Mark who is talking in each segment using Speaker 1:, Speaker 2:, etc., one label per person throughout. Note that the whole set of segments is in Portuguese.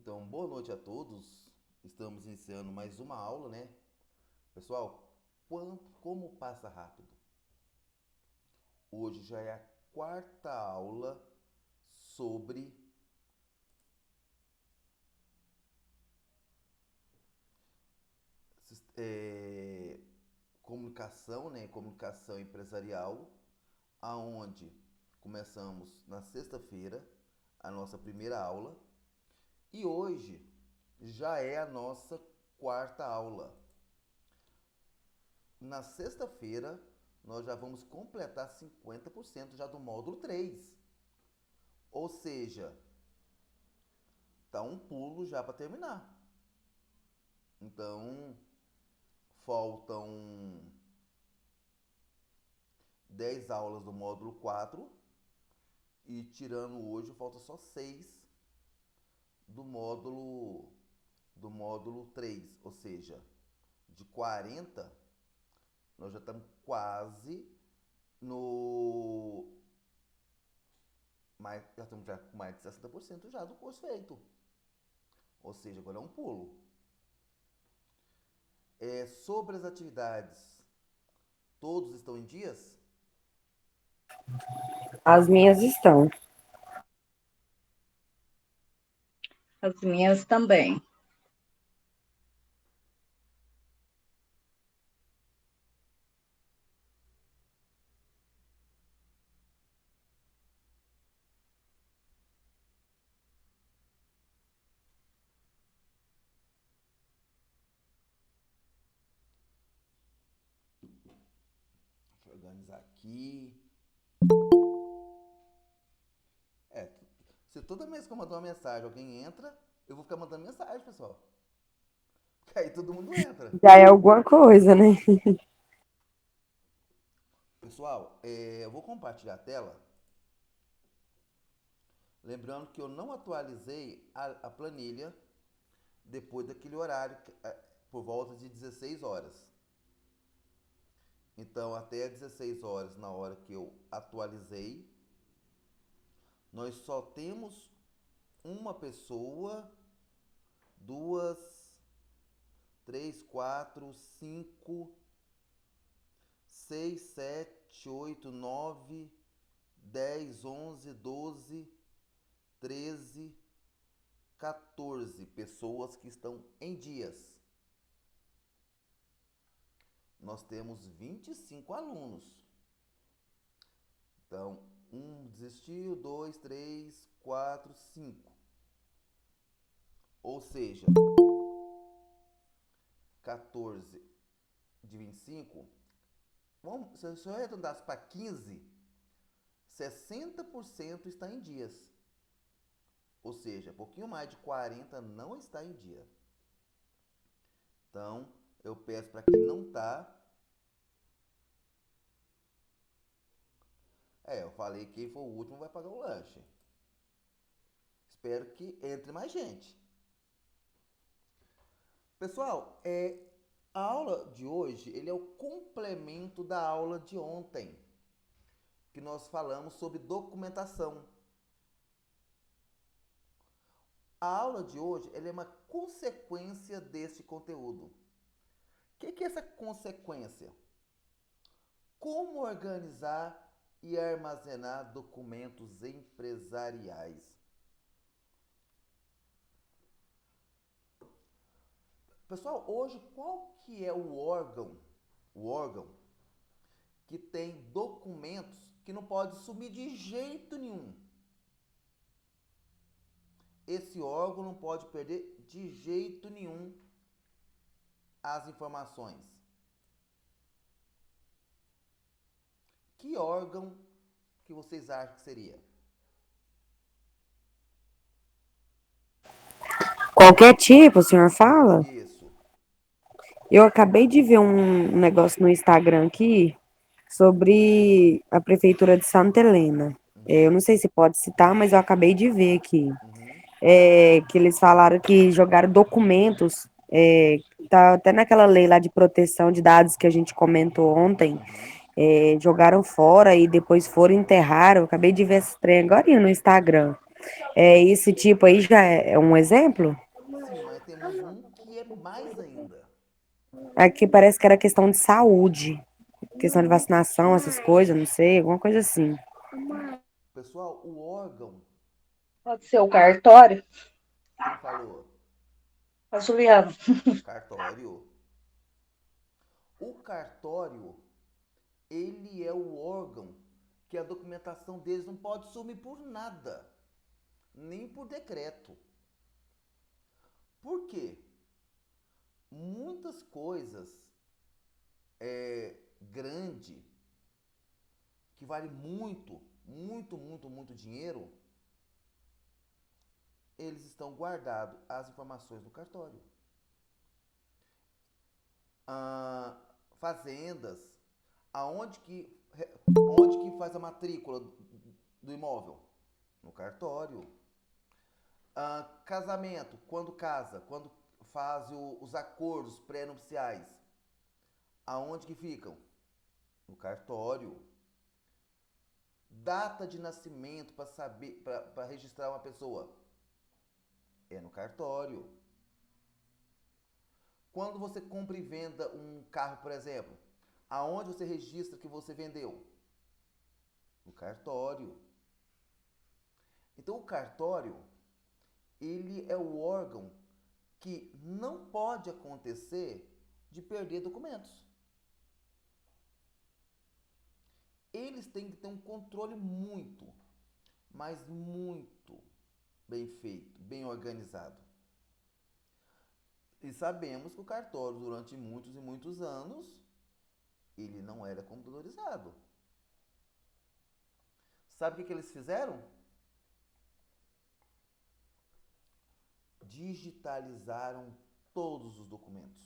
Speaker 1: Então, boa noite a todos. Estamos iniciando mais uma aula, né? Pessoal, como passa rápido? Hoje já é a quarta aula sobre é, comunicação, né? Comunicação empresarial, aonde começamos na sexta-feira a nossa primeira aula e hoje já é a nossa quarta aula. Na sexta-feira, nós já vamos completar 50% já do módulo 3. Ou seja, tá um pulo já para terminar. Então, faltam 10 aulas do módulo 4 e tirando hoje, falta só 6 do módulo 3, ou seja, de 40 nós já estamos quase no já estamos já com mais de 60% já do curso feito. Ou seja, agora é um pulo. Sobre as atividades, todos estão em dias?
Speaker 2: As minhas estão.
Speaker 3: As minhas também.
Speaker 1: Deixa eu organizar aqui. É, se toda vez que eu mandar uma mensagem alguém entra, eu vou ficar mandando mensagem, pessoal. Porque aí todo mundo entra.
Speaker 2: Já é alguma coisa, né?
Speaker 1: Pessoal, eu vou compartilhar a tela. Lembrando que eu não atualizei a planilha depois daquele horário, por volta de 16 horas. Então, até 16 horas, na hora que eu atualizei, nós só temos uma pessoa, duas, três, quatro, cinco, seis, sete, oito, nove, 10, 11, 12, 13, 14 pessoas que estão em dias. Nós temos 25 alunos. Então, um desistiu, dois, três, quatro, cinco. Ou seja, 14 de 25. Vamos, se eu arredondasse para 15, 60% está em dias. Ou seja, um pouquinho mais de 40 não está em dia. Então, eu peço para quem não está. Eu falei que quem for o último vai pagar o lanche. Espero que entre mais gente. Pessoal, a aula de hoje ele é o complemento da aula de ontem, que nós falamos sobre documentação. A aula de hoje ela é uma consequência deste conteúdo. O que é essa consequência? Como organizar e armazenar documentos empresariais. Pessoal, hoje qual que é o órgão que tem documentos que não pode sumir de jeito nenhum? Esse órgão não pode perder de jeito nenhum as informações. Que órgão que vocês acham que seria?
Speaker 2: Qualquer tipo, o senhor fala?
Speaker 1: Isso.
Speaker 2: Eu acabei de ver um negócio no Instagram aqui sobre a Prefeitura de Santa Helena. Eu
Speaker 1: Uhum,
Speaker 2: não sei se pode citar, mas eu acabei de ver aqui.
Speaker 1: uhum,
Speaker 2: Que eles falaram que jogaram documentos, tá até naquela lei lá de proteção de dados que a gente comentou ontem,
Speaker 1: uhum.
Speaker 2: jogaram fora e depois foram enterrar. Eu acabei de ver esse trem agora no Instagram. Esse tipo aí já é um exemplo?
Speaker 1: Sim, mas temos um que é mais ainda.
Speaker 2: Aqui parece que era questão de saúde, questão de vacinação, essas coisas, não sei, alguma coisa assim.
Speaker 1: Pessoal, o órgão,
Speaker 3: Pode ser o cartório?
Speaker 1: quem falou?
Speaker 3: A Juliana.
Speaker 1: Cartório. O cartório, ele é o órgão que a documentação deles não pode sumir por nada, nem por decreto. Por quê? Muitas coisas grande que vale muito, muito, muito, muito dinheiro, eles estão guardados as informações no cartório. Ah, fazendas, aonde que, onde que faz a matrícula do imóvel? No cartório. Casamento, quando casa, quando faz os acordos pré-nupciais, aonde que ficam? No cartório. Data de nascimento para saber, para registrar uma pessoa, é no cartório. Quando você compra e venda um carro, por exemplo, aonde você registra que você vendeu? No cartório. Então o cartório, ele é o órgão que não pode acontecer de perder documentos. Eles têm que ter um controle muito, mas muito bem feito, bem organizado. E sabemos que o cartório, durante muitos e muitos anos, ele não era computadorizado. Sabe o que eles fizeram? Digitalizaram todos os documentos.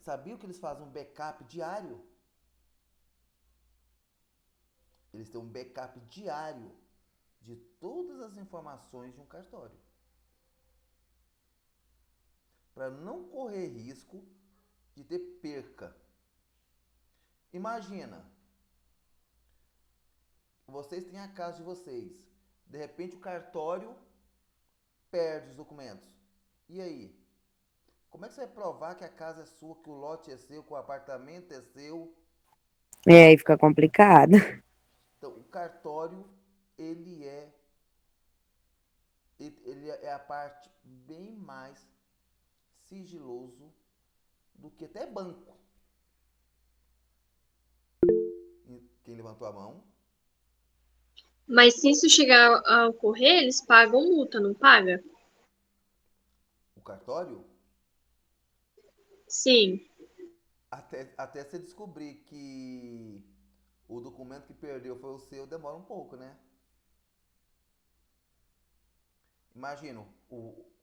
Speaker 1: Sabia que eles fazem um backup diário? Eles têm um backup diário de todas as informações de um cartório. Para não correr risco de ter perca. Imagina, vocês têm a casa de vocês. De repente o cartório perde os documentos. E aí? Como é que você vai provar que a casa é sua, que o lote é seu, que o apartamento é seu?
Speaker 2: Aí fica complicado.
Speaker 1: Então, o cartório, ele é, ele é a parte bem mais sigiloso do que até banco. Quem levantou a mão?
Speaker 4: Mas se isso chegar a ocorrer, eles pagam multa, não paga?
Speaker 1: O cartório?
Speaker 4: Sim.
Speaker 1: Até você descobrir que o documento que perdeu foi o seu, demora um pouco, né? Imagina,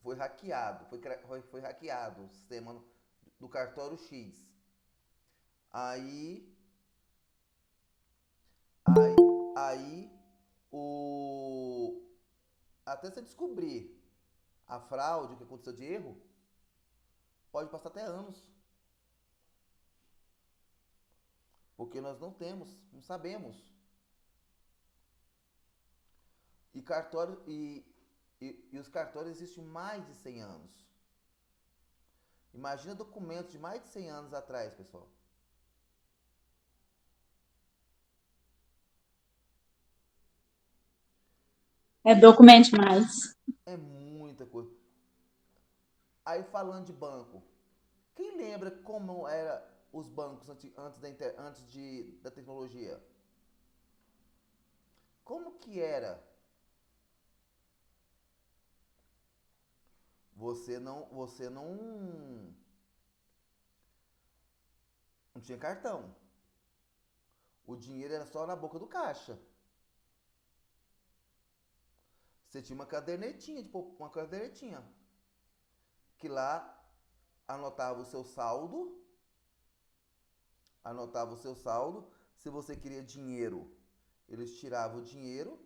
Speaker 1: foi hackeado, foi hackeado o sistema do cartório X. Aí, aí, aí, o, até você descobrir a fraude, o que aconteceu de erro, pode passar até anos. Porque nós não temos, não sabemos. E cartório e os cartórios existem mais de 100 anos. Imagina documentos de mais de 100 anos atrás, pessoal.
Speaker 5: É documente mais.
Speaker 1: É muita coisa. Aí falando de banco, quem lembra como era os bancos antes da tecnologia? Como que era? Você não tinha cartão. O dinheiro era só na boca do caixa. Você tinha uma cadernetinha, tipo uma cadernetinha, que lá anotava o seu saldo, anotava o seu saldo. Se você queria dinheiro, eles tiravam o dinheiro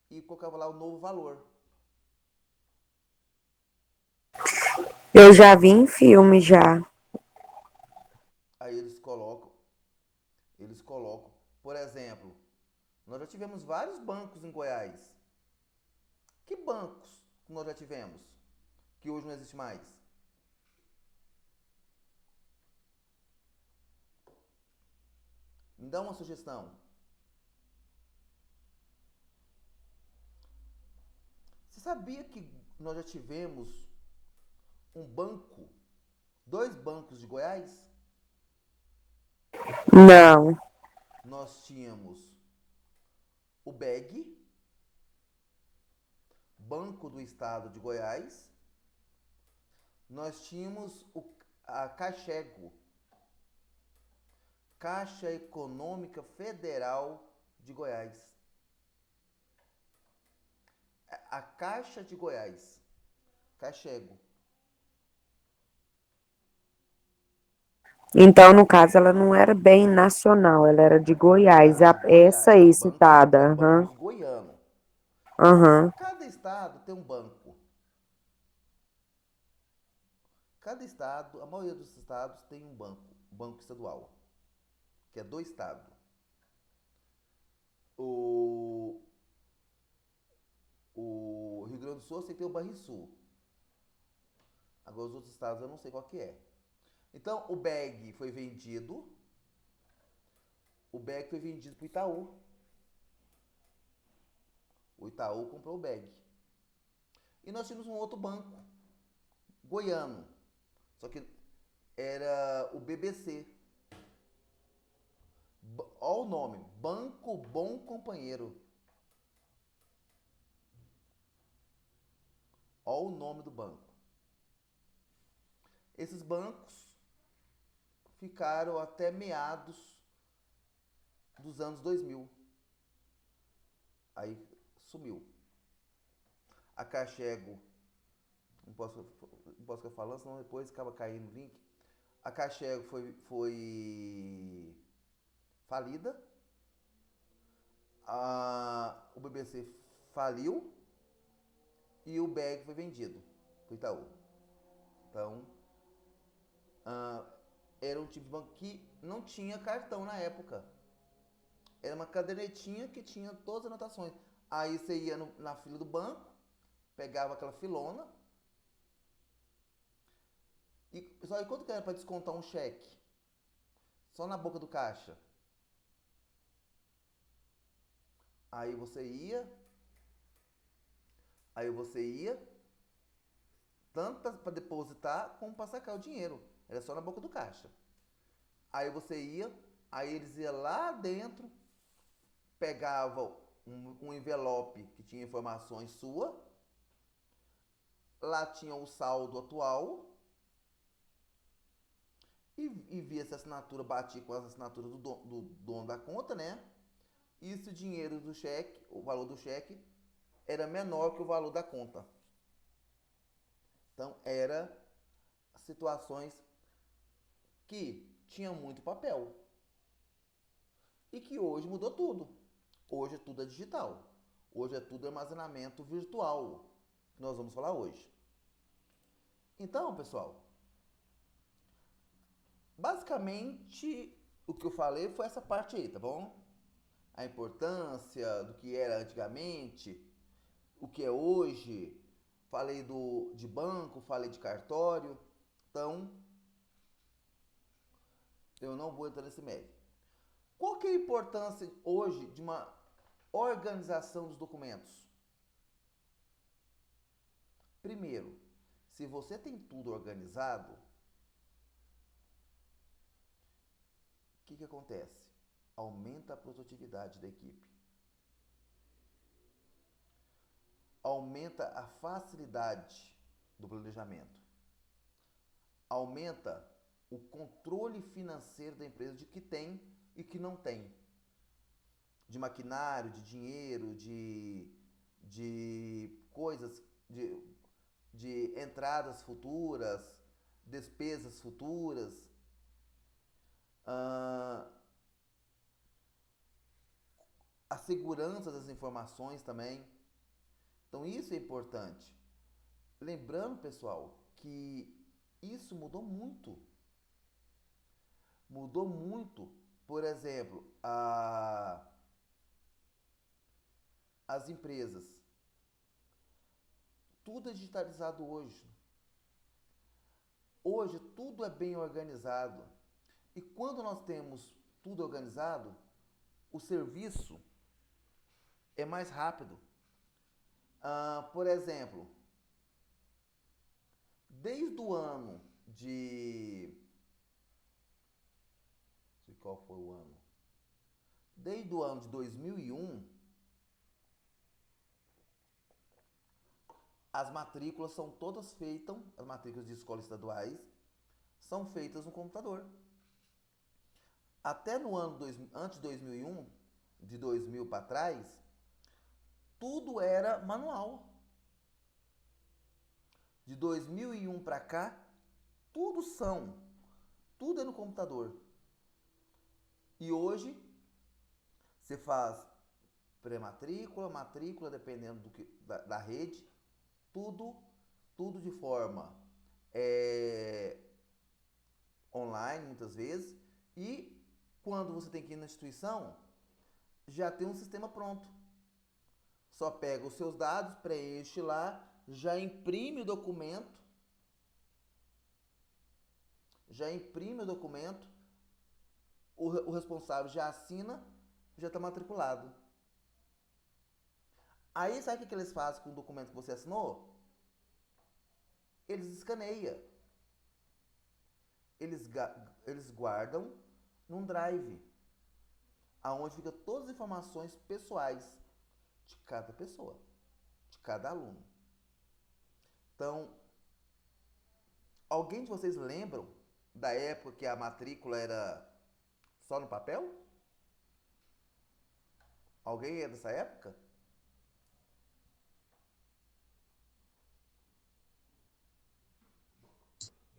Speaker 1: e colocavam lá o novo valor.
Speaker 2: Eu já vi em filme já.
Speaker 1: Aí eles colocam, por exemplo, Nós já tivemos vários bancos em Goiás. Que bancos nós já tivemos? Que hoje não existe mais? Me dá uma sugestão. Você sabia que nós já tivemos um banco, 2 bancos de Goiás?
Speaker 2: Não.
Speaker 1: Nós tínhamos o BEG, Banco do Estado de Goiás. Nós tínhamos a Caixego, Caixa Econômica Federal de Goiás. A Caixa de Goiás, Caixego.
Speaker 2: Então, no caso, ela não era bem nacional, ela era de Goiás.
Speaker 1: Era de
Speaker 2: Essa
Speaker 1: Goiás,
Speaker 2: aí
Speaker 1: era
Speaker 2: citada.
Speaker 1: um banco
Speaker 2: Aham.
Speaker 1: de goiano.
Speaker 2: Aham.
Speaker 1: Cada estado tem um banco. Cada estado, a maioria dos estados tem um banco estadual, que é do estado. O, o Rio Grande do Sul você tem o Banrisul. Agora os outros estados eu não sei qual que é. Então o BEG foi vendido. O BEG foi vendido para o Itaú. O Itaú comprou o BEG. E nós tínhamos um outro banco, goiano. Só que era o BBC. Olha o nome, Banco Bom Companheiro. Olha o nome do banco. Esses bancos ficaram até meados dos anos 2000. Aí sumiu. A Caixego, não posso ficar falando, senão depois acaba caindo o link. A Caixego foi falida. O BBC faliu. E o BEG foi vendido para o Itaú. Então, era um tipo de banco que não tinha cartão na época. Era uma cadernetinha que tinha todas as anotações. Aí você ia na fila do banco, pegava aquela filona. E pessoal, e quanto que era para descontar um cheque? Só na boca do caixa. Aí você ia, tanto para depositar como para sacar o dinheiro. Era só na boca do caixa. Aí você ia, aí eles iam lá dentro, pegavam um envelope que tinha informações sua, lá tinha o saldo atual, e via se a assinatura batia com a assinatura do dono da conta, né? E se o dinheiro do cheque, o valor do cheque, era menor que o valor da conta. Então, era situações que tinham muito papel. E que hoje mudou tudo. Hoje tudo é digital. Hoje é tudo armazenamento virtual, que nós vamos falar hoje. Então, pessoal, basicamente o que eu falei foi essa parte aí, tá bom? A importância do que era antigamente, o que é hoje. Falei de banco, falei de cartório. Então, eu não vou entrar nesse mérito. Qual que é a importância hoje de uma organização dos documentos? Primeiro, se você tem tudo organizado, o que acontece? Aumenta a produtividade da equipe. Aumenta a facilidade do planejamento. Aumenta o controle financeiro da empresa de que tem e que não tem. De maquinário, de dinheiro, de coisas, de entradas futuras, despesas futuras. A segurança das informações também. Então isso é importante. Lembrando, pessoal, que isso mudou muito. Mudou muito. Por exemplo, as empresas. Tudo é digitalizado hoje. Hoje tudo é bem organizado. E quando nós temos tudo organizado, o serviço é mais rápido. Por exemplo, desde o ano de... Não sei qual foi o ano. Desde o ano de 2001, as matrículas são todas feitas, as matrículas de escolas estaduais são feitas no computador. Até no ano antes de 2001, de 2000 para trás, tudo era manual. De 2001 para cá, tudo é no computador. E hoje, você faz pré-matrícula, matrícula, dependendo da rede, tudo de forma online, muitas vezes, e quando você tem que ir na instituição, já tem um sistema pronto. Só pega os seus dados, preenche lá, já imprime o documento, o responsável já assina, já está matriculado. Aí sabe o que eles fazem com o documento que você assinou? Eles escaneiam. Eles guardam num drive, aonde fica todas as informações pessoais de cada pessoa, de cada aluno. Então, alguém de vocês lembram da época que a matrícula era só no papel? Alguém é dessa época?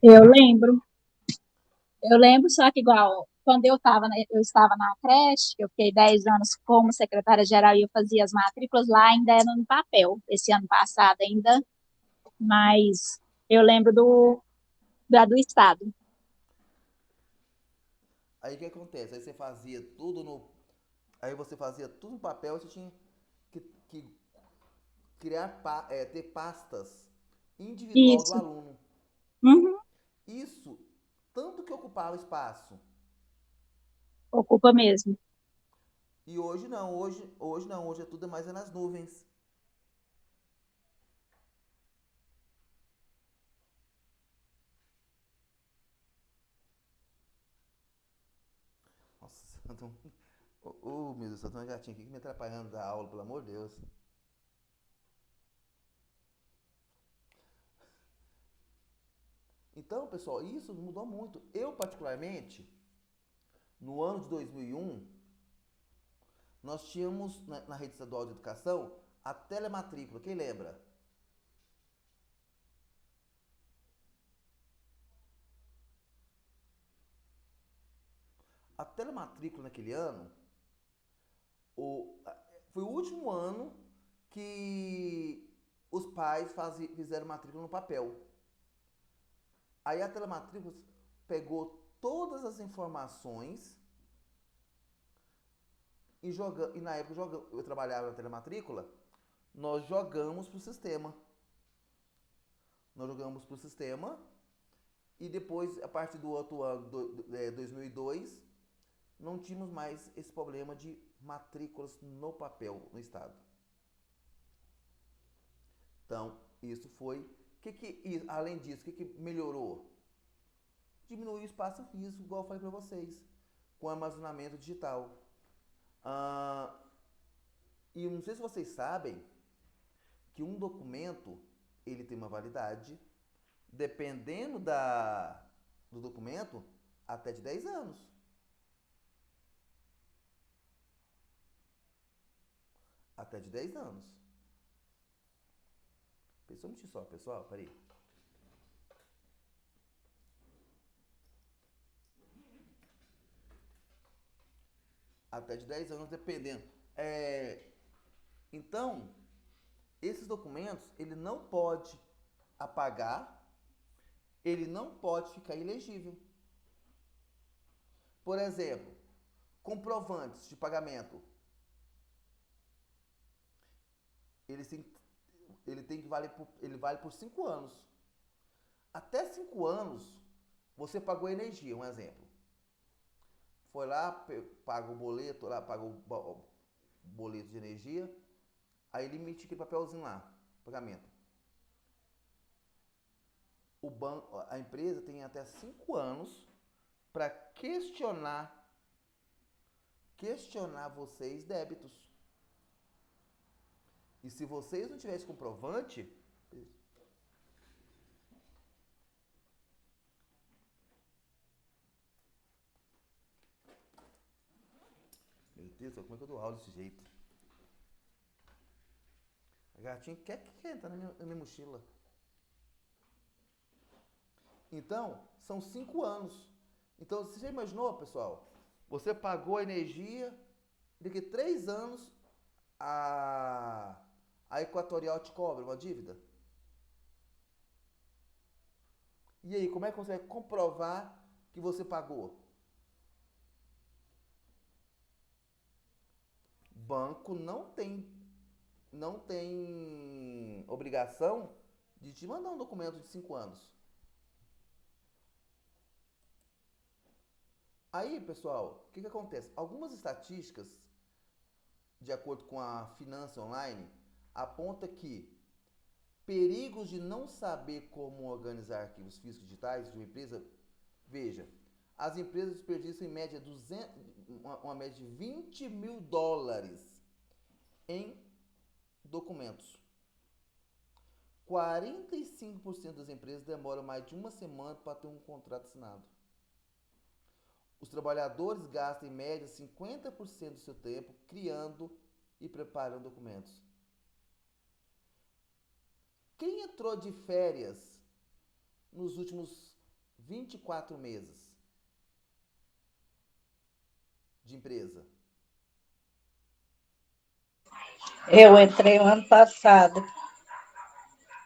Speaker 5: Eu lembro. Eu lembro, só que igual, quando eu estava na creche, eu fiquei 10 anos como secretária-geral e eu fazia as matrículas lá, ainda era no papel, esse ano passado ainda, mas eu lembro do Estado.
Speaker 1: Aí o que acontece? Aí você fazia tudo no... Aí você fazia tudo no papel, você tinha que criar, ter pastas individual do
Speaker 5: Isso.
Speaker 1: aluno.
Speaker 5: Uhum.
Speaker 1: Isso, tanto que ocupava espaço.
Speaker 5: Ocupa mesmo.
Speaker 1: E hoje não, hoje é tudo mais nas nuvens. Nossa, meu Deus, eu tô um gatinho aqui que me atrapalhando da aula, pelo amor de Deus. Então, pessoal, isso mudou muito. Eu, particularmente, no ano de 2001, nós tínhamos na rede estadual de educação a telematrícula. Quem lembra? A telematrícula naquele ano foi o último ano que os pais fizeram matrícula no papel. Aí a telematrícula pegou todas as informações e na época eu trabalhava na telematrícula, nós jogamos para o sistema. E depois, a partir do outro ano, 2002, não tínhamos mais esse problema de matrículas no papel no estado. Então, isso foi... além disso, o que melhorou? Diminuiu o espaço físico, igual eu falei para vocês, com armazenamento digital. E não sei se vocês sabem que um documento, ele tem uma validade, dependendo do documento, até de 10 anos. Até de 10 anos. Pensou muito só, pessoal? Peraí. Até de 10 anos, dependendo. Então, esses documentos, ele não pode apagar, ele não pode ficar ilegível. Por exemplo, comprovantes de pagamento. ele, tem, ele tem que ele vale por 5 anos. Até 5 anos, você pagou energia, um exemplo. Foi lá, paga o boleto, lá, paga o boleto de energia, aí limite aquele papelzinho lá, pagamento. O banco, a empresa tem até 5 anos para questionar vocês débitos. E se vocês não tivessem comprovante, meu Deus, como é que eu dou aula desse jeito? A gatinha quer entrar na minha mochila. Então, são 5 anos. Então, você já imaginou, pessoal? Você pagou a energia, daqui 3 anos a Equatorial te cobra uma dívida? E aí, como é que você vai comprovar que você pagou? Banco não tem obrigação de te mandar um documento de 5 anos. Aí, pessoal, o que acontece? Algumas estatísticas, de acordo com a Finança Online, aponta que perigos de não saber como organizar arquivos físicos digitais de uma empresa, veja, as empresas desperdiçam em média uma média de 20 mil dólares em documentos. 45% das empresas demoram mais de uma semana para ter um contrato assinado. Os trabalhadores gastam em média 50% do seu tempo criando e preparando documentos. Quem entrou de férias nos últimos 24 meses de empresa?
Speaker 3: Eu entrei o ano passado.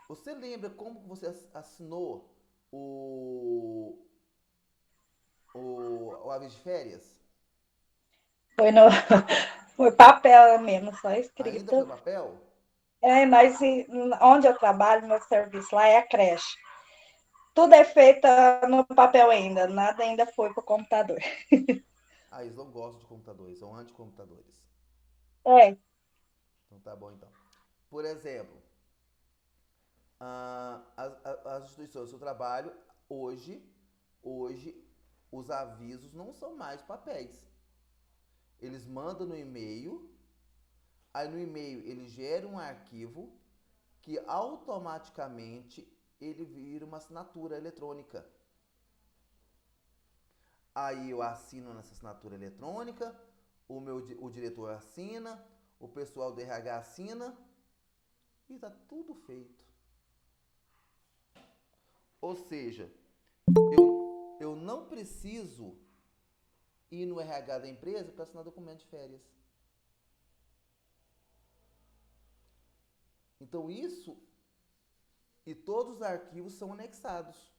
Speaker 1: Você lembra como você assinou o aviso de férias?
Speaker 3: Foi papel mesmo, só
Speaker 1: Ainda foi
Speaker 3: escrito.
Speaker 1: papel?
Speaker 3: Mas onde eu trabalho, meu serviço lá é a creche. Tudo é feito no papel ainda, nada ainda foi para o computador.
Speaker 1: Ah, eles não gostam de computadores, são anticomputadores.
Speaker 3: É,
Speaker 1: Então tá bom então. Por exemplo, as instituições do seu trabalho, hoje, os avisos não são mais papéis. Eles mandam no e-mail, aí no e-mail ele gera um arquivo que automaticamente ele vira uma assinatura eletrônica. Aí eu assino nessa assinatura eletrônica, o diretor assina, o pessoal do RH assina e tá tudo feito. Ou seja, eu não preciso ir no RH da empresa para assinar documento de férias. Então isso e todos os arquivos são anexados.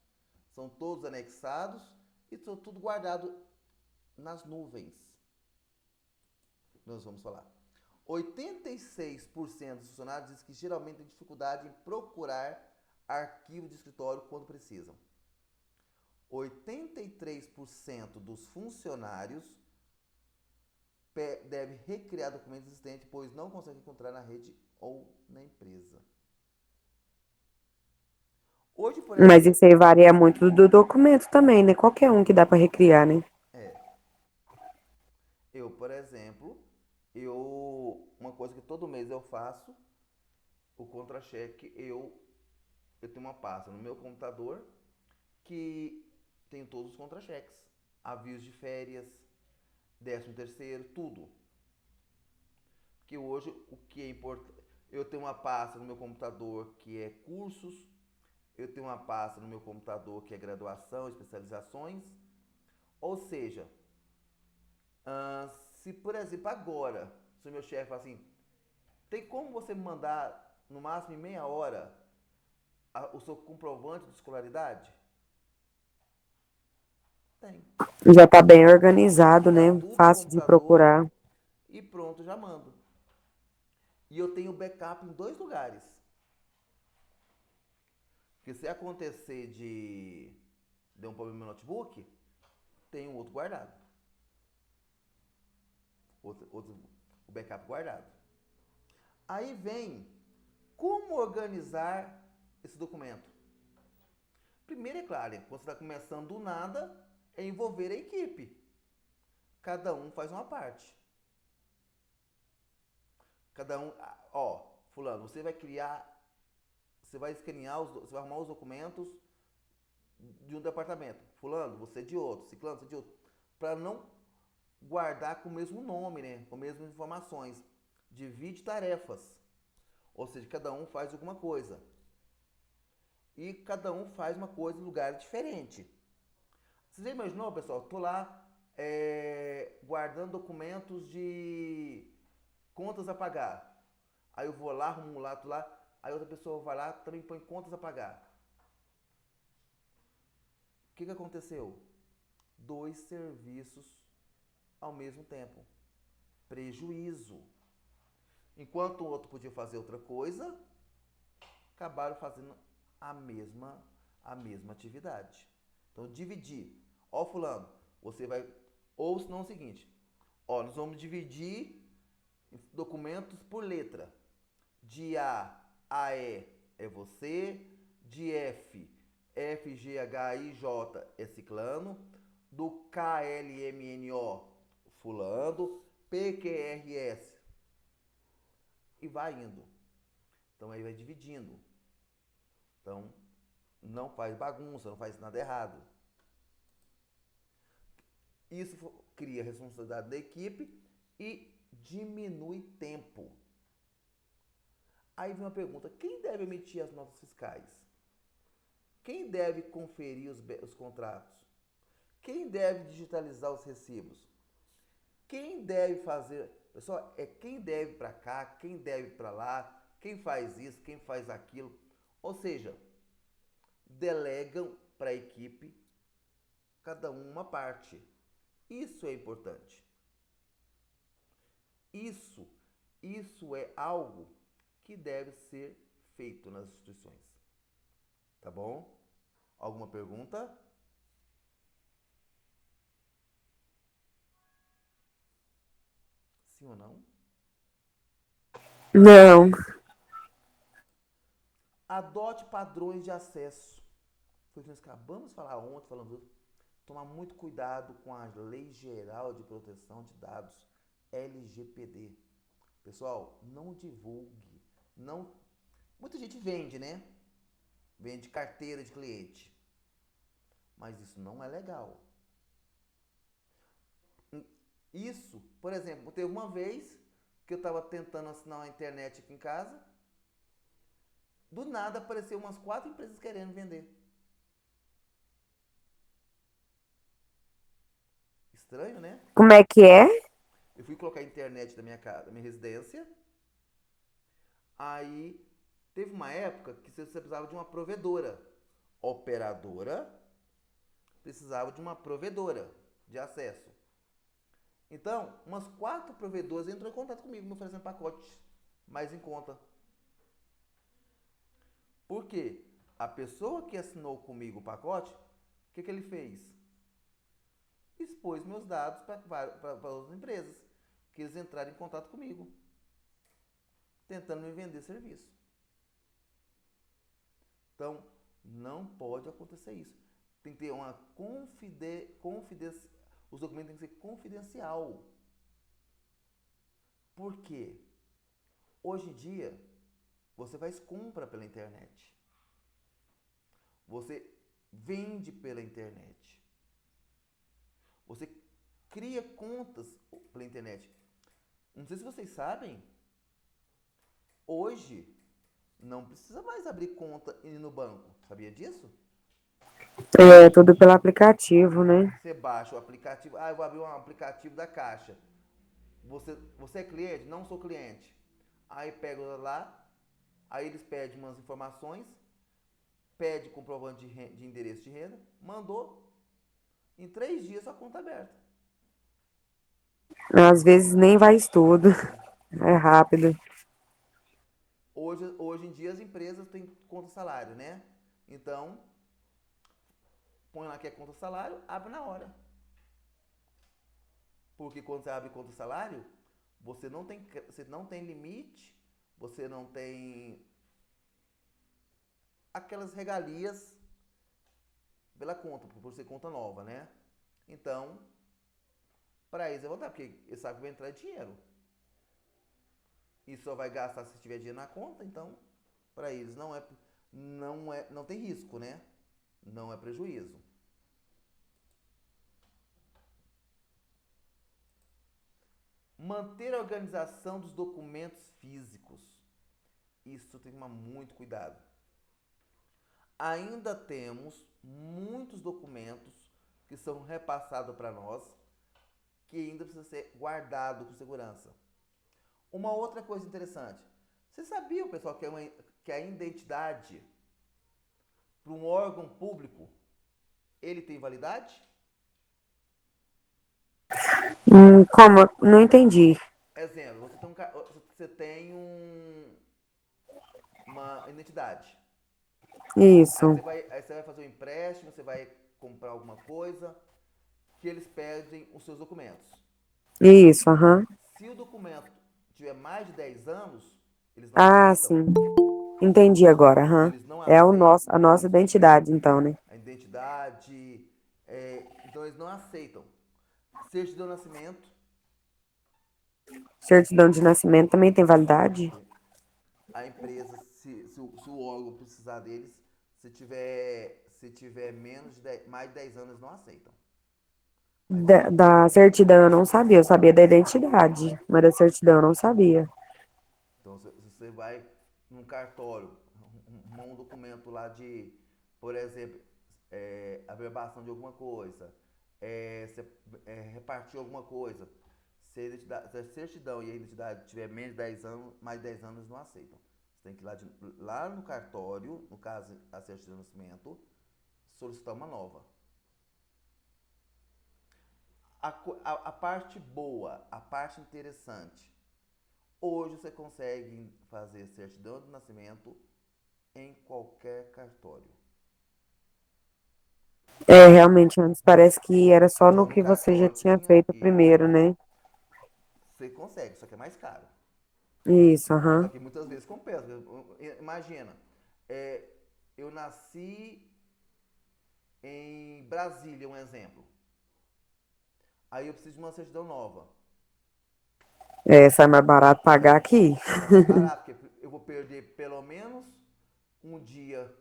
Speaker 1: São todos anexados e estão tudo guardado nas nuvens. Nós vamos falar. 86% dos funcionários dizem que geralmente têm dificuldade em procurar arquivo de escritório quando precisam. 83% dos funcionários devem recriar documentos existentes, pois não conseguem encontrar na rede ou na empresa. Hoje, por exemplo,
Speaker 2: Mas isso aí varia muito do documento também, né? Qualquer um que dá para recriar, né?
Speaker 1: eu, por exemplo, uma coisa que todo mês eu faço, o contra-cheque, eu tenho uma pasta no meu computador que tem todos os contra-cheques, avisos de férias, 13º, tudo. Porque hoje o que é importante, eu tenho uma pasta no meu computador que é cursos, eu tenho uma pasta no meu computador que é graduação, especializações. Ou seja, se por exemplo agora, se o meu chefe fala assim, tem como você me mandar no máximo em meia hora o seu comprovante de escolaridade? Tem.
Speaker 2: Já tá bem organizado,
Speaker 1: Tá
Speaker 2: né?
Speaker 1: tudo no
Speaker 2: Fácil de
Speaker 1: computador
Speaker 2: procurar.
Speaker 1: e pronto, já mando. E eu tenho backup em 2 lugares. Porque se acontecer de der um problema no meu notebook, tem um outro guardado. O backup guardado. Aí vem como organizar esse documento. Primeiro, é claro, quando você está começando do nada, é envolver a equipe. Cada um faz uma parte. Cada um, fulano, você vai escanear, você vai arrumar os documentos de um departamento. Fulano, você é de outro. Ciclano, você é de outro. Para não guardar com o mesmo nome, né? Com as mesmas informações. Divide tarefas. Ou seja, cada um faz alguma coisa. E cada um faz uma coisa em lugar diferente. Você já imaginou, pessoal? Estou lá guardando documentos de contas a pagar. Aí eu vou lá, arrumo um lado lá. Aí outra pessoa vai lá, também põe contas a pagar. O que aconteceu? 2 serviços ao mesmo tempo. Prejuízo. Enquanto o outro podia fazer outra coisa, acabaram fazendo a mesma atividade. Então, dividir. Fulano, você vai... Ou senão é o seguinte. Nós vamos dividir documentos por letra. De A a E é você. De F, F, G, H, I, J é ciclano. Do K, L, M, N, O, fulano. P, Q, R, S. E vai indo. Então aí vai dividindo. Então, não faz bagunça, não faz nada errado. Isso cria a responsabilidade da equipe e diminui tempo. Aí vem uma pergunta: quem deve emitir as notas fiscais? Quem deve conferir os contratos? Quem deve digitalizar os recibos? Quem deve fazer... Pessoal, quem deve para cá, quem deve para lá, quem faz isso, quem faz aquilo. Ou seja, delegam para a equipe, cada um uma parte. Isso é importante. Isso é algo que deve ser feito nas instituições. Tá bom? Alguma pergunta? Sim ou não?
Speaker 2: Não.
Speaker 1: Adote padrões de acesso. Foi o que nós acabamos de falar ontem, falando. Tomar muito cuidado com a Lei Geral de Proteção de Dados, LGPD. Pessoal, não divulgue. Não... Muita gente vende, né? Vende carteira de cliente. Mas isso não é legal. Isso, por exemplo, teve uma vez que eu estava tentando assinar uma internet aqui em casa. Do nada apareceu umas 4 empresas querendo vender. Estranho, né?
Speaker 2: Como é que é?
Speaker 1: Eu fui colocar a internet da minha casa, da minha residência. Aí teve uma época que você precisava de uma provedora. Operadora precisava de uma provedora de acesso. Então, umas 4 provedoras entrou em contato comigo, me oferecendo pacote mais em conta. Por quê? A pessoa que assinou comigo o pacote, o que ele fez? Expôs meus dados para outras empresas, que eles entraram em contato comigo, tentando me vender serviço. Então, não pode acontecer isso. Tem que ter uma confidência. Os documentos têm que ser confidencial. Por quê? Hoje em dia, você faz compra pela internet. Você vende pela internet. Você cria contas pela internet. Não sei se vocês sabem, hoje não precisa mais abrir conta e ir no banco. Sabia disso?
Speaker 2: É tudo pelo aplicativo, né?
Speaker 1: Você baixa o aplicativo. Eu vou abrir um aplicativo da Caixa. Você é cliente? Não sou cliente. Aí pega lá, aí eles pedem umas informações, pede comprovante de endereço de renda, mandou, em 3 dias sua conta aberta.
Speaker 2: Às vezes nem vai tudo. É rápido.
Speaker 1: Hoje em dia as empresas têm conta salário, né? Então, põe lá que é conta salário, abre na hora. Porque quando você abre conta salário, você não tem limite, você não tem aquelas regalias pela conta, por ser conta nova, né? Então, para eles é vontade, porque eles sabem que vai entrar dinheiro. E só vai gastar se tiver dinheiro na conta, então, para eles não tem risco, né? Não é prejuízo. Manter a organização dos documentos físicos. Isso tem que tomar muito cuidado. Ainda temos muitos documentos que são repassados para nós, que ainda precisa ser guardado com segurança. Uma outra coisa interessante. Vocês sabiam, pessoal, que a identidade para um órgão público, ele tem validade?
Speaker 2: Como? Não entendi.
Speaker 1: Exemplo, você tem uma identidade.
Speaker 2: Isso,
Speaker 1: Aí você vai fazer um empréstimo, você vai comprar alguma coisa, que eles pedem os seus documentos.
Speaker 2: isso, aham.
Speaker 1: Se o documento tiver mais de 10 anos, eles não
Speaker 2: Ah,
Speaker 1: aceitam.
Speaker 2: sim. Entendi agora, aham.
Speaker 1: Eles não
Speaker 2: É
Speaker 1: aceitam
Speaker 2: a nossa identidade, então, né?
Speaker 1: a identidade. Então eles não aceitam. Certidão de nascimento.
Speaker 2: Certidão de nascimento também tem validade?
Speaker 1: A empresa, se o órgão precisar deles, se tiver mais de 10 anos, eles não aceitam.
Speaker 2: Da certidão eu não sabia, eu sabia da identidade, mas da certidão eu não sabia.
Speaker 1: Então, se você vai num cartório, arrumar um documento lá de, por exemplo, averbação de alguma coisa, repartir alguma coisa, se a certidão e a identidade tiver menos de 10 anos, mais de 10 anos, eles não aceitam. Você tem que ir lá no cartório, no caso a certidão de nascimento, solicitar uma nova. A parte boa, a parte interessante. Hoje você consegue fazer certidão de nascimento em qualquer cartório.
Speaker 2: É, realmente, antes parece que era só
Speaker 1: Só
Speaker 2: no
Speaker 1: no
Speaker 2: que você já
Speaker 1: cartório
Speaker 2: tinha
Speaker 1: tinha
Speaker 2: feito
Speaker 1: isso.
Speaker 2: primeiro, né?
Speaker 1: Você consegue, só que é mais caro.
Speaker 2: Isso,
Speaker 1: Só
Speaker 2: aham.
Speaker 1: que muitas vezes compensa. Imagina, é, eu nasci em Brasília, um exemplo. Aí eu preciso de uma certidão nova.
Speaker 2: É, sai mais barato pagar aqui.
Speaker 1: Sai mais barato, porque eu vou perder pelo menos um dia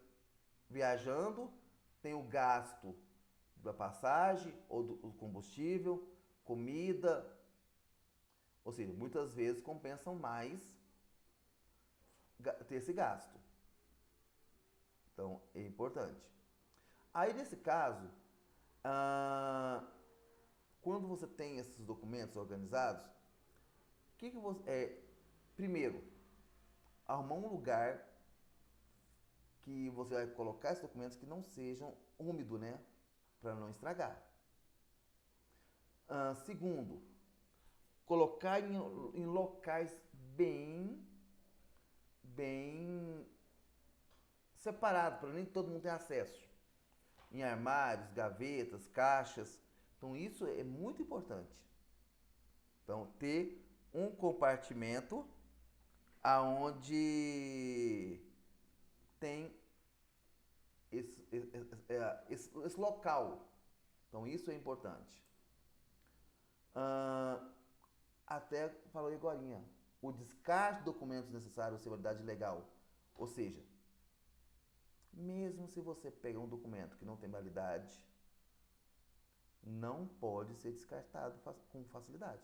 Speaker 1: viajando, tem o gasto da passagem ou do combustível, comida. Ou seja, muitas vezes compensam mais ter esse gasto. Então, é importante. Aí, nesse caso, quando você tem esses documentos organizados, o que você. Primeiro, arrumar um lugar que você vai colocar esses documentos que não sejam úmidos, né? Para não estragar. Segundo, colocar em locais bem separados, para nem todo mundo ter acesso. Em armários, gavetas, caixas. Então isso é muito importante. Então ter um compartimento aonde tem esse local. Então isso é importante. Até falou agorinha, o descarte de documentos necessários à validade legal. Ou seja, mesmo se você pegar um documento que não tem validade, não pode ser descartado com facilidade.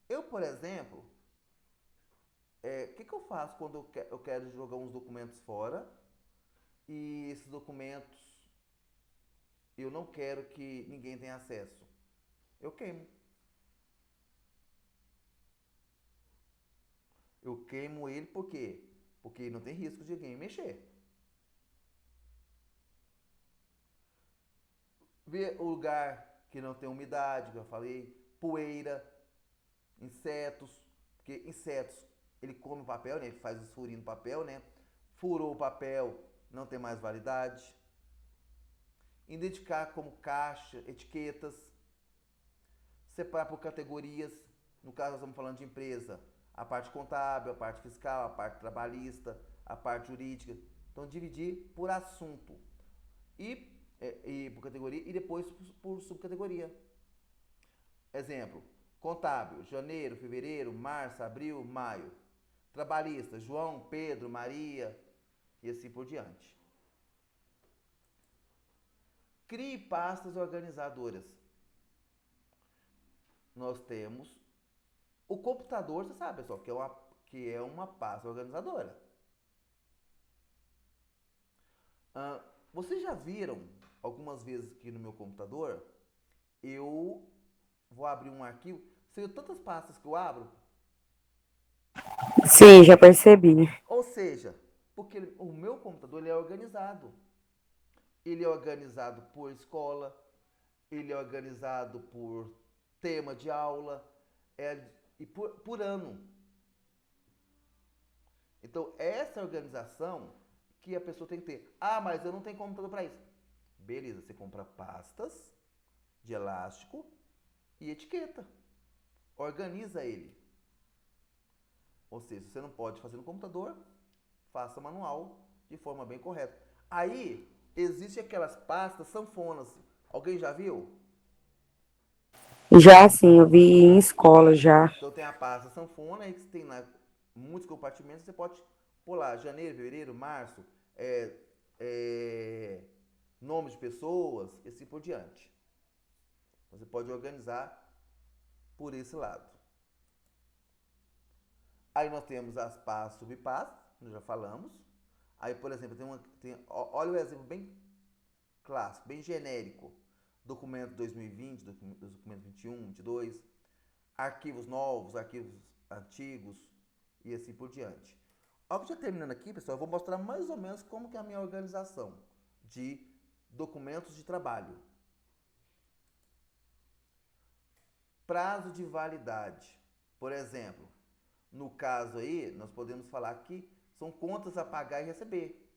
Speaker 1: Eu, por exemplo, o que eu faço quando eu quero jogar uns documentos fora e esses documentos eu não quero que ninguém tenha acesso? Eu queimo. Eu queimo ele por quê? Porque não tem risco de alguém mexer. Ver o lugar que não tem umidade, que eu falei, poeira, insetos, porque insetos ele come o papel, né? Ele faz os furinhos no papel, né? Furou o papel, não tem mais validade. Identificar como caixa, etiquetas. Separar por categorias. No caso, nós estamos falando de empresa. A parte contábil, a parte fiscal, a parte trabalhista, a parte jurídica. Então, dividir por assunto. E por categoria e depois por subcategoria. Exemplo, contábil, janeiro, fevereiro, março, abril, maio. Trabalhista, João, Pedro, Maria e assim por diante. Crie pastas organizadoras. Nós temos o computador, você sabe, pessoal, que é uma pasta organizadora. Vocês já viram algumas vezes aqui no meu computador, eu vou abrir um arquivo, você viu tantas pastas que eu abro?
Speaker 2: Sim, já percebi.
Speaker 1: Ou seja, porque o meu computador ele é organizado. Ele é organizado por escola, ele é organizado por tema de aula e por ano. Então, essa organização que a pessoa tem que ter. Ah, mas eu não tenho computador para isso. Beleza, você compra pastas de elástico e etiqueta. Organiza ele. Ou seja, você não pode fazer no computador, faça manual de forma bem correta. Aí, existem aquelas pastas sanfonas. Alguém já viu?
Speaker 2: Já sim, eu vi em escola já.
Speaker 1: Então tem a pasta sanfona, aí que tem lá muitos compartimentos, você pode pular janeiro, fevereiro, março, nomes de pessoas e assim por diante. Você pode organizar por esse lado. Aí nós temos as pastas, subpastas, nós já falamos. Aí, por exemplo, olha o exemplo bem clássico, bem genérico. Documento 2020, documento 21, 22, arquivos novos, arquivos antigos e assim por diante. Ó, já terminando aqui, pessoal, eu vou mostrar mais ou menos como que é a minha organização de documentos de trabalho. Prazo de validade. Por exemplo, no caso aí, nós podemos falar que são contas a pagar e receber.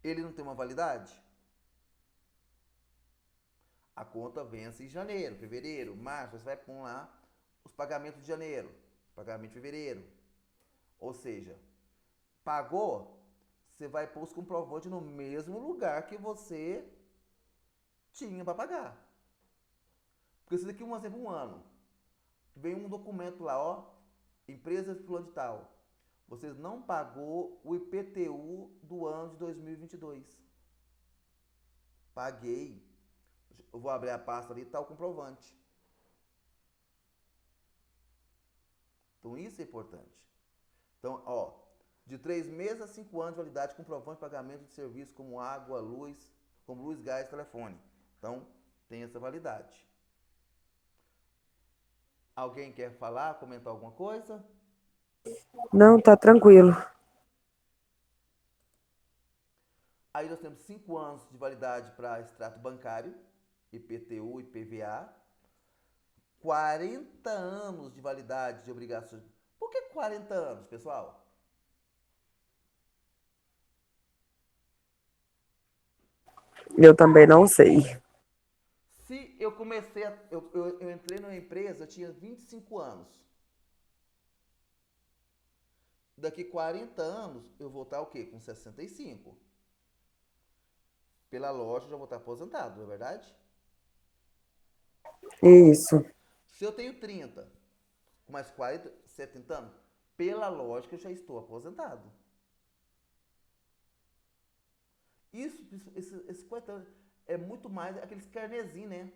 Speaker 1: Ele não tem uma validade? A conta vence em janeiro, fevereiro, março, você vai pôr lá os pagamentos de janeiro, pagamento de fevereiro. Ou seja, pagou, você vai pôr os comprovantes no mesmo lugar que você tinha para pagar. Porque se daqui um ano, vem um documento lá, ó, empresa fulano de tal, vocês não pagou o IPTU do ano de 2022. Paguei. Eu vou abrir a pasta ali e tá o comprovante. Então isso é importante. Então, ó, de 3 meses a 5 anos de validade, comprovante de pagamento de serviços como água, luz, como luz, gás, telefone. Então, tem essa validade. Alguém quer falar, comentar alguma coisa?
Speaker 2: Não, tá tranquilo.
Speaker 1: Aí nós temos 5 anos de validade para extrato bancário, IPTU e PVA. 40 anos de validade de obrigações. Por que 40 anos, pessoal?
Speaker 2: Eu também não sei.
Speaker 1: Se eu comecei, eu entrei numa empresa, eu tinha 25 anos. Daqui 40 anos, eu vou estar o quê? Com 65. Pela lógica, eu já vou estar aposentado, não é verdade?
Speaker 2: Isso.
Speaker 1: Se eu tenho 30, com mais 40, 70 anos, pela lógica, eu já estou aposentado. Esse 40 anos é muito mais aqueles carnezinhos, né?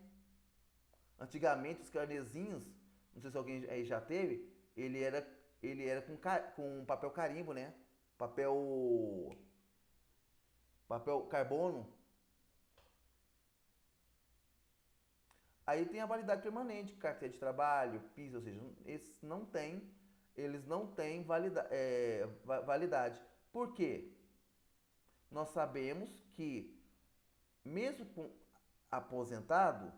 Speaker 1: Antigamente, os carnezinhos, não sei se alguém aí já teve, ele era com papel carimbo, né? Papel carbono. Aí tem a validade permanente, carteira de trabalho, PIS, ou seja, eles não têm validade. Por quê? Nós sabemos que, mesmo com aposentado,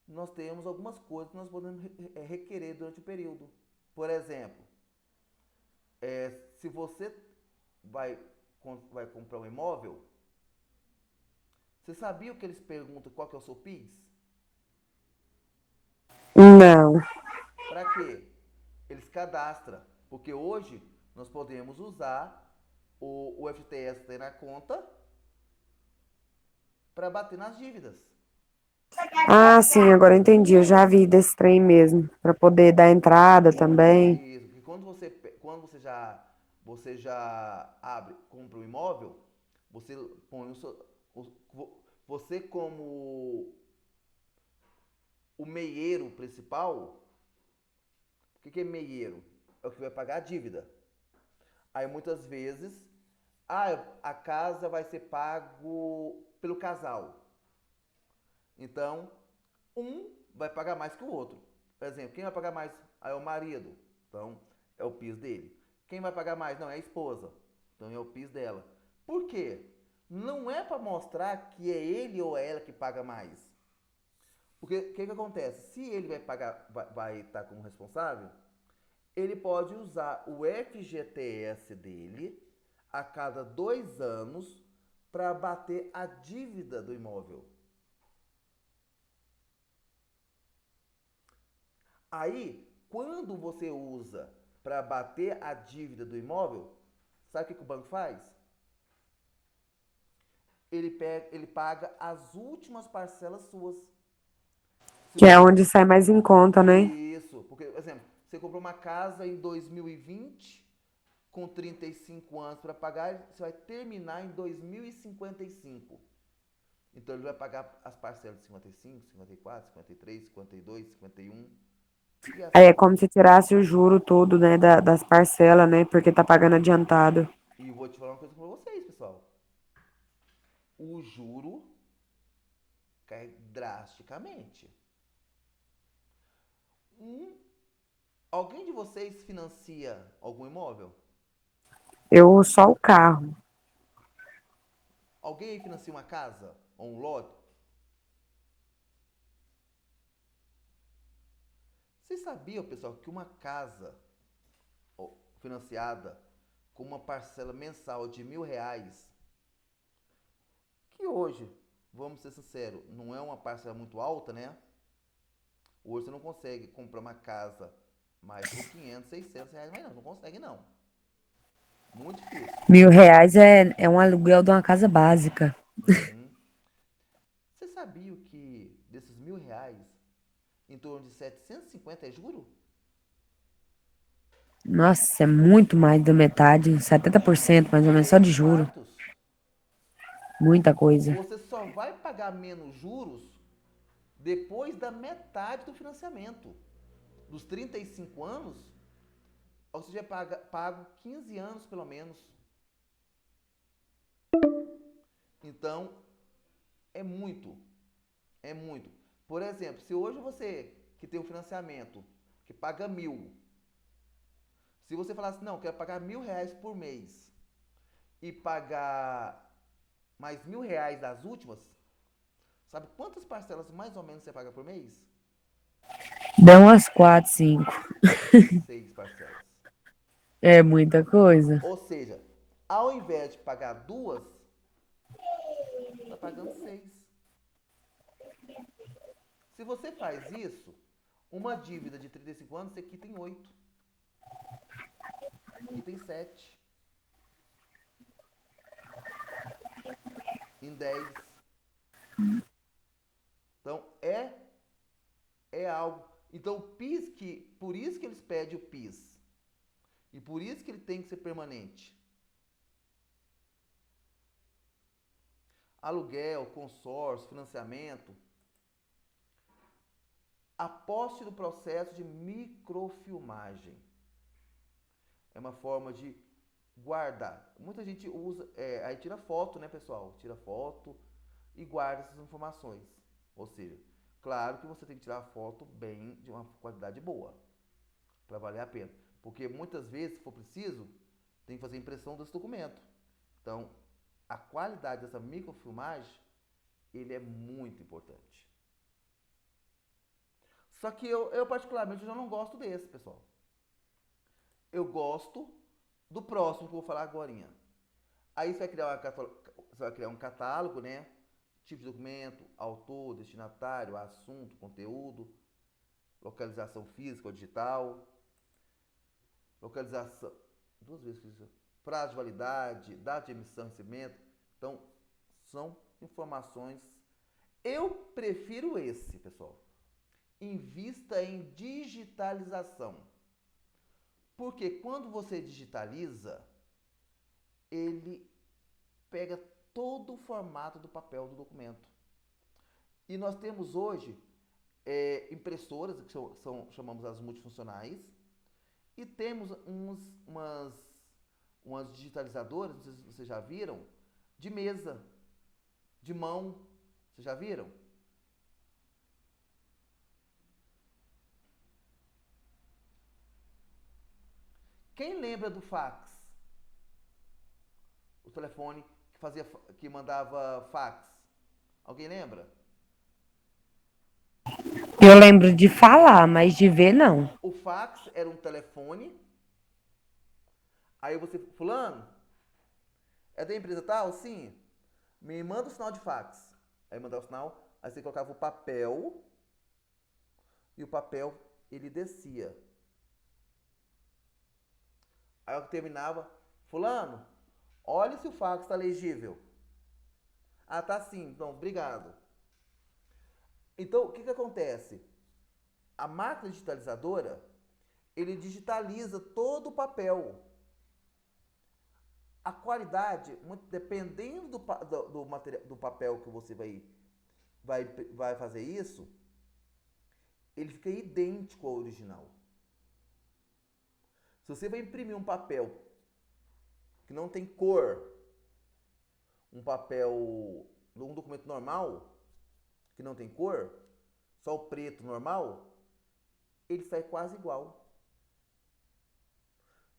Speaker 1: nós temos algumas coisas que nós podemos requerer durante o período. Por exemplo, se você vai, vai comprar um imóvel, você sabia que eles perguntam qual que é o seu PIX?
Speaker 2: Não.
Speaker 1: Para quê? Eles cadastram, porque hoje nós podemos usar o FTS que tem na conta para bater nas dívidas.
Speaker 2: Ah, sim, agora eu entendi. Eu já vi desse trem mesmo, para poder dar entrada também.
Speaker 1: Isso, porque você já abre, compra um imóvel, você põe você como o meieiro principal. O que é meieiro? É o que vai pagar a dívida. Aí muitas vezes, a casa vai ser pago pelo casal. Então, um vai pagar mais que o outro. Por exemplo, quem vai pagar mais? Aí é o marido. Então, é o PIS dele. Quem vai pagar mais? Não, é a esposa. Então, é o PIS dela. Por quê? Não é para mostrar que é ele ou é ela que paga mais. Porque o que acontece? Se ele vai pagar, vai estar como responsável, ele pode usar o FGTS dele a cada 2 anos para bater a dívida do imóvel. Aí, quando você usa para bater a dívida do imóvel, sabe o que o banco faz? Ele paga as últimas parcelas suas. Se
Speaker 2: Que é
Speaker 1: você-
Speaker 2: onde sai mais em conta, né?
Speaker 1: Isso, porque, por exemplo, você comprou uma casa em 2020, com 35 anos para pagar, você vai terminar em 2055. Então ele vai pagar as parcelas de 55, 54, 53, 52, 51 e
Speaker 2: Aí
Speaker 1: assim
Speaker 2: é
Speaker 1: por
Speaker 2: como se
Speaker 1: diante.
Speaker 2: tirasse o juro todo, né, das parcelas, né? Porque tá pagando adiantado.
Speaker 1: E vou te falar uma coisa para vocês, pessoal. O juro cai drasticamente. Um, alguém de vocês financia algum imóvel?
Speaker 2: Eu só o carro.
Speaker 1: Alguém aí financia uma casa ou um lote? Vocês sabiam, pessoal, que uma casa financiada com uma parcela mensal de R$ 1.000, que hoje, vamos ser sinceros, não é uma parcela muito alta, né? Hoje você não consegue comprar uma casa mais por 500, R$ 600, mas não consegue não. Muito difícil.
Speaker 2: R$ 1.000 é um aluguel de uma casa básica.
Speaker 1: Uhum. Você sabia que desses R$ 1.000, em torno de 750 é juro?
Speaker 2: Nossa, é muito mais da metade, 70% mais ou menos, só de
Speaker 1: Três
Speaker 2: juro.
Speaker 1: quartos.
Speaker 2: Muita coisa.
Speaker 1: Você só vai pagar menos juros depois da metade do financiamento. Dos 35 anos, você já pago 15 anos pelo menos. Então, é muito. É muito. Por exemplo, se hoje você que tem um financiamento que paga 1.000, se você falar assim, não, quero pagar R$ 1.000 por mês e pagar mais R$ 1.000 das últimas, sabe quantas parcelas mais ou menos você paga por mês?
Speaker 2: Dá umas 4, 5.
Speaker 1: 6 parcelas.
Speaker 2: É muita coisa.
Speaker 1: Ou seja, ao invés de pagar duas, está pagando 6. Se você faz isso, uma dívida de 35 anos, você quita em 8. Quita em 7. Em 10. Então, é algo. Então, o PIS, por isso que eles pedem o PIS. E por isso que ele tem que ser permanente. Aluguel, consórcio, financiamento. A posse do processo de microfilmagem. É uma forma de guardar. Muita gente usa, aí tira foto, né, pessoal? Tira foto e guarda essas informações. Ou seja, claro que você tem que tirar a foto bem, de uma qualidade boa, para valer a pena. Porque muitas vezes, se for preciso, tem que fazer impressão desse documento. Então, a qualidade dessa microfilmagem, ele é muito importante. Só que eu particularmente, já não gosto desse, pessoal. eu gosto do próximo que eu vou falar agorinha. Aí você vai criar um catálogo, né? Tipo de documento, autor, destinatário, assunto, conteúdo, localização física ou digital, localização, duas vezes que isso, prazo de validade, data de emissão e recebimento. Então, são informações. Eu prefiro esse, pessoal. Invista em digitalização. Porque quando você digitaliza, ele pega todo o formato do papel do documento. E nós temos hoje impressoras, que chamamos as multifuncionais, e temos umas digitalizadoras, não sei se vocês já viram, de mesa, de mão. Vocês já viram? Quem lembra do fax? O telefone que mandava fax. Alguém lembra?
Speaker 2: Eu lembro de falar, mas de ver não.
Speaker 1: O fax era um telefone. Aí você, fulano, é da empresa tal? Sim. Me manda o sinal de fax. Aí mandava o sinal, aí você colocava o papel e o papel ele descia. Aí eu terminava, fulano, olha se o fax está legível. Ah, tá sim, então, obrigado. Então, o que acontece? A máquina digitalizadora, ele digitaliza todo o papel. A qualidade, dependendo do material, do papel que você vai fazer isso, ele fica idêntico ao original. Se você vai imprimir um papel que não tem cor, um documento normal, que não tem cor, só o preto normal, ele sai quase igual.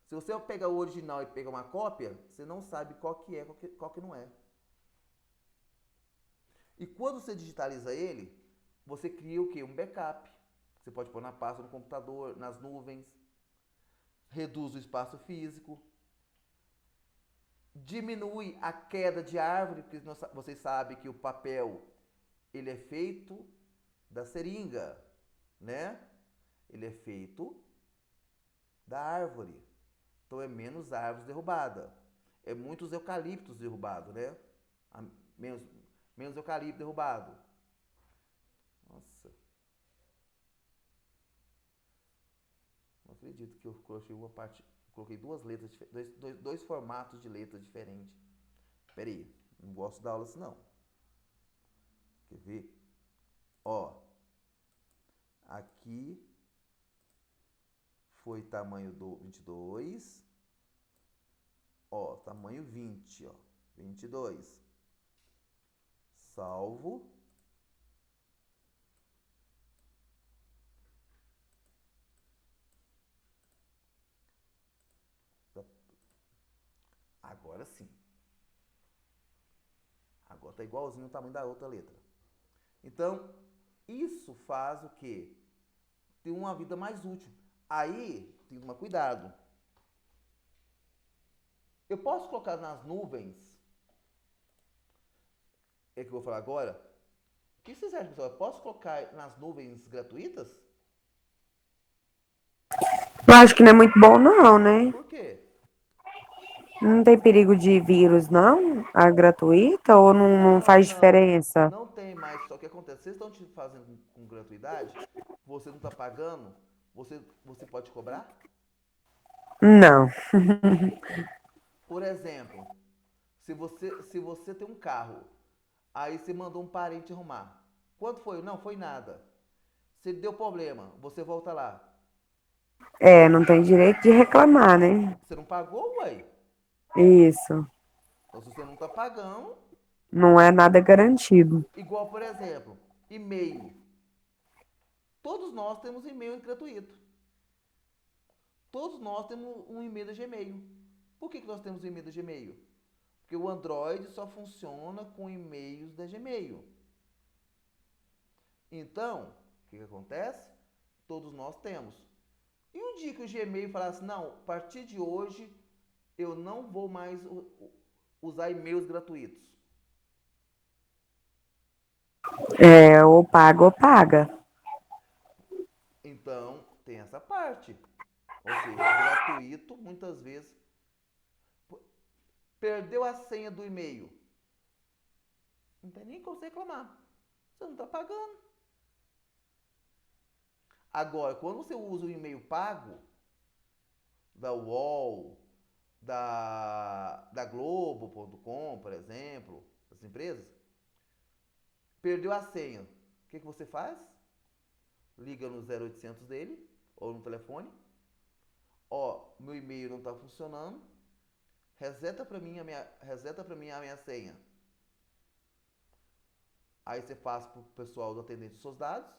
Speaker 1: Se você pegar o original e pegar uma cópia, você não sabe qual que é, qual que não é. E quando você digitaliza ele, você cria o quê? Um backup. Você pode pôr na pasta no computador, nas nuvens, reduz o espaço físico, diminui a queda de árvore, porque vocês sabem que o papel ele é feito da seringa, né? Ele é feito da árvore. Então é menos árvores derrubadas. É muitos eucaliptos derrubados, né? Menos eucalipto derrubado. Nossa. Não acredito que eu coloquei duas letras, dois formatos de letras diferentes. Pera aí, não gosto da aula assim não. Quer ver? Ó, aqui foi tamanho do 22. Ó, tamanho 20, ó, 22. Salvo. Agora sim. Agora tá igualzinho o tamanho da outra letra. Então, isso faz o quê? Ter uma vida mais útil. Aí, tem que tomar cuidado. Eu posso colocar nas nuvens, é que eu vou falar agora. O que vocês acham, pessoal? Eu posso colocar nas nuvens gratuitas?
Speaker 2: Eu acho que não é muito bom não, né?
Speaker 1: Por quê?
Speaker 2: Não tem perigo de vírus, não? A gratuita ou não
Speaker 1: Não,
Speaker 2: faz
Speaker 1: não.
Speaker 2: diferença?
Speaker 1: Não tem mais. Só que acontece, vocês estão te fazendo com gratuidade, você não está pagando, você pode cobrar?
Speaker 2: Não.
Speaker 1: Por exemplo, se você tem um carro, aí você mandou um parente arrumar. Quanto foi? Não, foi nada. Se deu problema, você volta lá.
Speaker 2: É, não tem direito de reclamar, né?
Speaker 1: Você não pagou, ué?
Speaker 2: Isso.
Speaker 1: Então, se você não está pagando,
Speaker 2: Não é nada garantido.
Speaker 1: igual, por exemplo, e-mail. Todos nós temos e-mail gratuito. Todos nós temos um e-mail da Gmail. Por que nós temos um e-mail da Gmail? Porque o Android só funciona com e-mails da Gmail. Então, o que acontece? Todos nós temos. E um dia que o Gmail falasse, não, a partir de hoje eu não vou mais usar e-mails gratuitos.
Speaker 2: Ou paga ou paga.
Speaker 1: Então, tem essa parte. Ou seja, gratuito, muitas vezes. Perdeu a senha do e-mail. Não tem nem como você reclamar. Você não está pagando. Agora, quando você usa o e-mail pago, da UOL, da Globo.com, por exemplo, das empresas, perdeu a senha. O que você faz? Liga no 0800 dele, ou no telefone. Ó, meu e-mail não está funcionando. Reseta para mim a minha senha. Aí você passa para o pessoal do atendente os seus dados.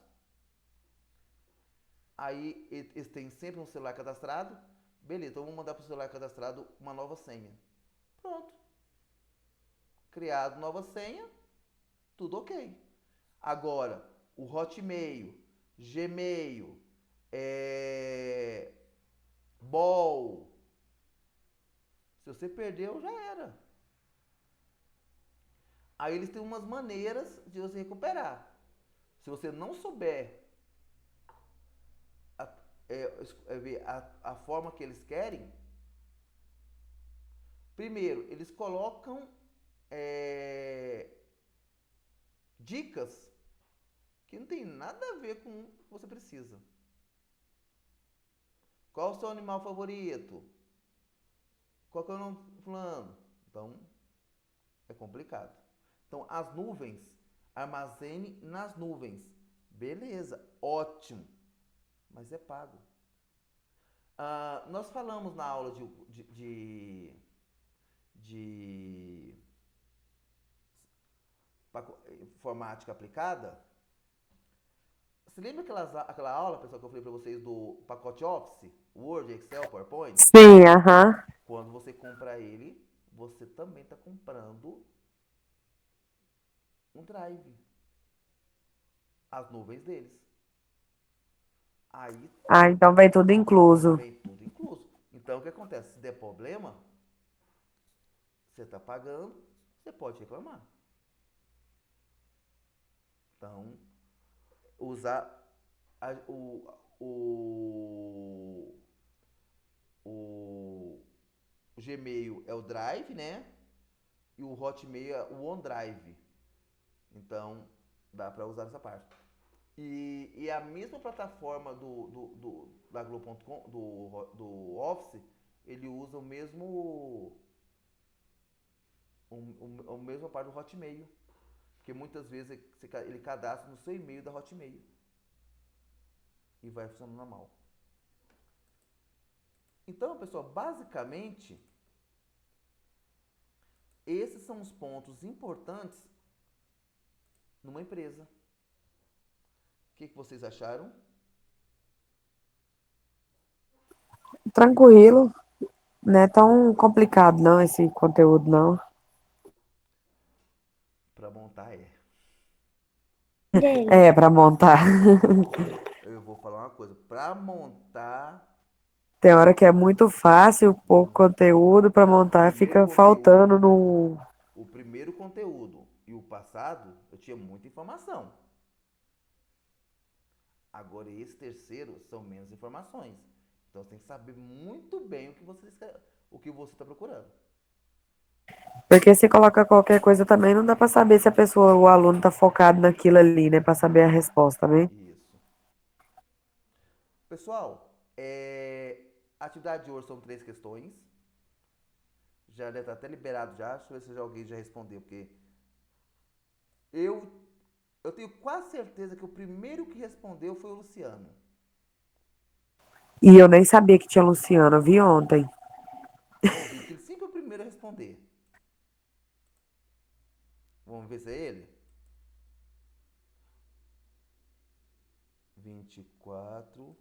Speaker 1: Aí eles têm sempre um celular cadastrado. Beleza, então vamos mandar para o celular cadastrado uma nova senha. Pronto. Criado nova senha, tudo ok. Agora, o Hotmail, Gmail, Ball, se você perdeu, já era. Aí eles têm umas maneiras de você recuperar. Se você não souber a forma que eles querem, primeiro, eles colocam dicas que não tem nada a ver com o que você precisa. Qual o seu animal favorito? Qual que é o nome do fulano? Então, é complicado. Então, as nuvens, armazene nas nuvens. Beleza, ótimo. Mas é pago. Nós falamos na aula de informática aplicada. Você lembra aquela aula, pessoal, que eu falei para vocês do pacote Office? Word, Excel, PowerPoint?
Speaker 2: Sim, aham.
Speaker 1: Quando você compra ele, você também está comprando um drive. As nuvens deles. Aí
Speaker 2: Então vem tudo incluso.
Speaker 1: vem tudo incluso. Então o que acontece? Se der problema, você está pagando, você pode reclamar. Então, usar o Gmail é o Drive, né? E o Hotmail é o OneDrive. Então, dá para usar essa parte. E a mesma plataforma da Globo.com, do Office, ele usa o mesmo a mesma parte do Hotmail. Porque muitas vezes ele cadastra no seu e-mail da Hotmail. E vai funcionando normal. Então, pessoal, basicamente, esses são os pontos importantes numa empresa. O que vocês acharam?
Speaker 2: Tranquilo. Não é tão complicado, não, esse conteúdo, não.
Speaker 1: Para montar
Speaker 2: Para montar.
Speaker 1: Eu vou falar uma coisa. Para montar,
Speaker 2: Tem hora que é muito fácil, pouco conteúdo para montar, fica faltando no.
Speaker 1: o primeiro conteúdo e o passado, eu tinha muita informação. Agora, esse terceiro são menos informações. Então, você tem que saber muito bem o que você está procurando.
Speaker 2: Porque se coloca qualquer coisa também, não dá para saber se a pessoa, o aluno tá focado naquilo ali, né? Para saber a resposta, né?
Speaker 1: Isso. Pessoal, a atividade de hoje são 3 questões. Já deve estar até liberado já. Deixa eu ver se alguém já respondeu, porque eu tenho quase certeza que o primeiro que respondeu foi o Luciano.
Speaker 2: E eu nem sabia que tinha Luciano, eu vi ontem.
Speaker 1: Não vi, porque ele sempre é o primeiro a responder. Vamos ver se é ele? 24.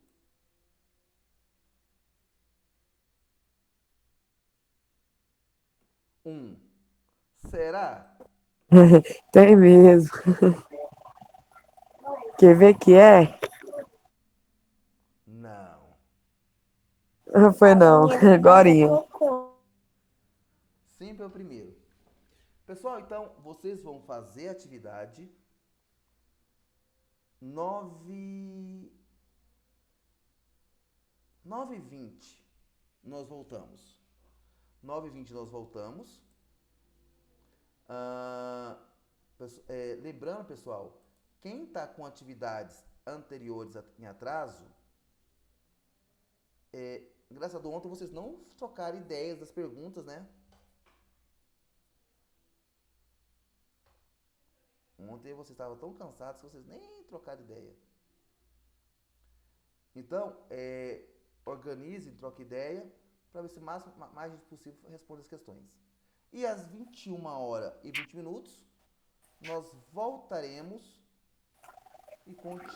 Speaker 1: Será?
Speaker 2: Tem mesmo. Quer ver que é?
Speaker 1: Não.
Speaker 2: Foi não, agorinha.
Speaker 1: Sempre é o primeiro. Pessoal, então, vocês vão fazer a atividade 9h20. Nós voltamos. 9h20 nós voltamos. Lembrando, pessoal, quem está com atividades anteriores em atraso, engraçado, ontem vocês não trocaram ideias das perguntas, né? Ontem vocês estavam tão cansados que vocês nem trocaram ideia. Então, organize, troque ideia, para ver se o mais possível responde as questões. E às 21h20, nós voltaremos e continuaremos.